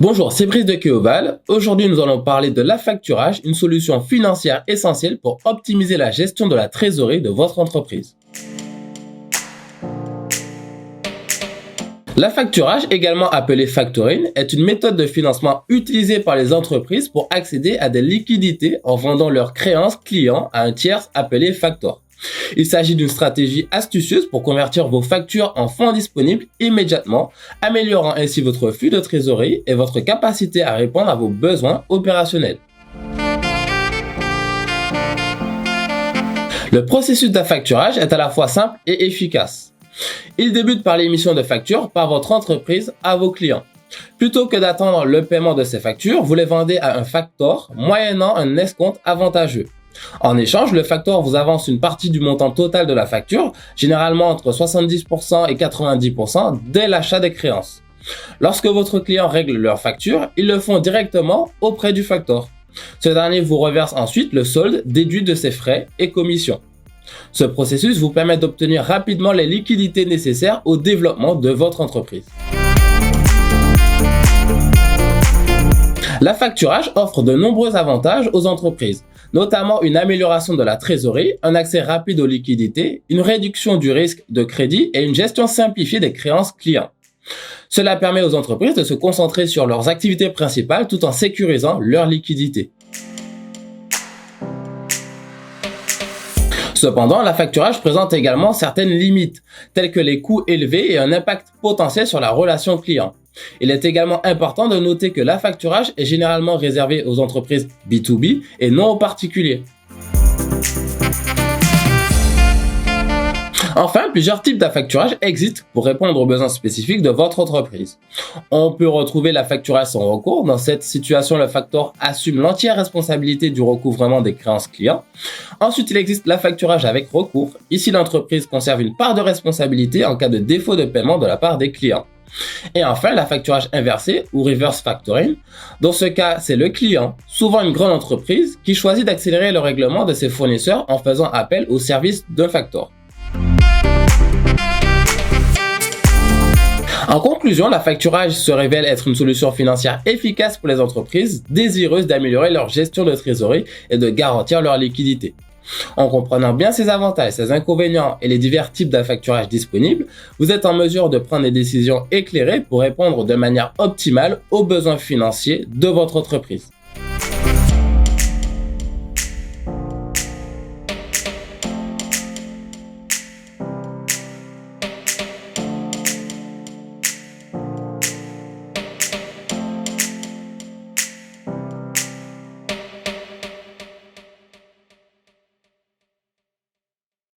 Bonjour, c'est Brice de Keoval. Aujourd'hui, nous allons parler de l'affacturage, une solution financière essentielle pour optimiser la gestion de la trésorerie de votre entreprise. L'affacturage, également appelé factoring, est une méthode de financement utilisée par les entreprises pour accéder à des liquidités en vendant leurs créances clients à un tiers appelé factor. Il s'agit d'une stratégie astucieuse pour convertir vos factures en fonds disponibles immédiatement, améliorant ainsi votre flux de trésorerie et votre capacité à répondre à vos besoins opérationnels. Le processus d'affacturage est à la fois simple et efficace. Il débute par l'émission de factures par votre entreprise à vos clients. Plutôt que d'attendre le paiement de ces factures, vous les vendez à un factor moyennant un escompte avantageux. En échange, le factor vous avance une partie du montant total de la facture, généralement entre 70% et 90% dès l'achat des créances. Lorsque votre client règle leur facture, ils le font directement auprès du factor. Ce dernier vous reverse ensuite le solde déduit de ses frais et commissions. Ce processus vous permet d'obtenir rapidement les liquidités nécessaires au développement de votre entreprise. L'affacturage offre de nombreux avantages aux entreprises, notamment une amélioration de la trésorerie, un accès rapide aux liquidités, une réduction du risque de crédit et une gestion simplifiée des créances clients. Cela permet aux entreprises de se concentrer sur leurs activités principales tout en sécurisant leur liquidité. Cependant, l'affacturage présente également certaines limites, telles que les coûts élevés et un impact potentiel sur la relation client. Il est également important de noter que l'affacturage est généralement réservé aux entreprises B2B et non aux particuliers. Enfin, plusieurs types d'affacturage existent pour répondre aux besoins spécifiques de votre entreprise. On peut retrouver l'affacturage sans recours. Dans cette situation, le facteur assume l'entière responsabilité du recouvrement des créances clients. Ensuite, il existe l'affacturage avec recours. Ici, l'entreprise conserve une part de responsabilité en cas de défaut de paiement de la part des clients. Et enfin, l'affacturage inversé ou reverse factoring. Dans ce cas, c'est le client, souvent une grande entreprise, qui choisit d'accélérer le règlement de ses fournisseurs en faisant appel au service d'un facteur. En conclusion, l'affacturage se révèle être une solution financière efficace pour les entreprises désireuses d'améliorer leur gestion de trésorerie et de garantir leur liquidité. En comprenant bien ses avantages, ses inconvénients et les divers types d'affacturage disponibles, vous êtes en mesure de prendre des décisions éclairées pour répondre de manière optimale aux besoins financiers de votre entreprise.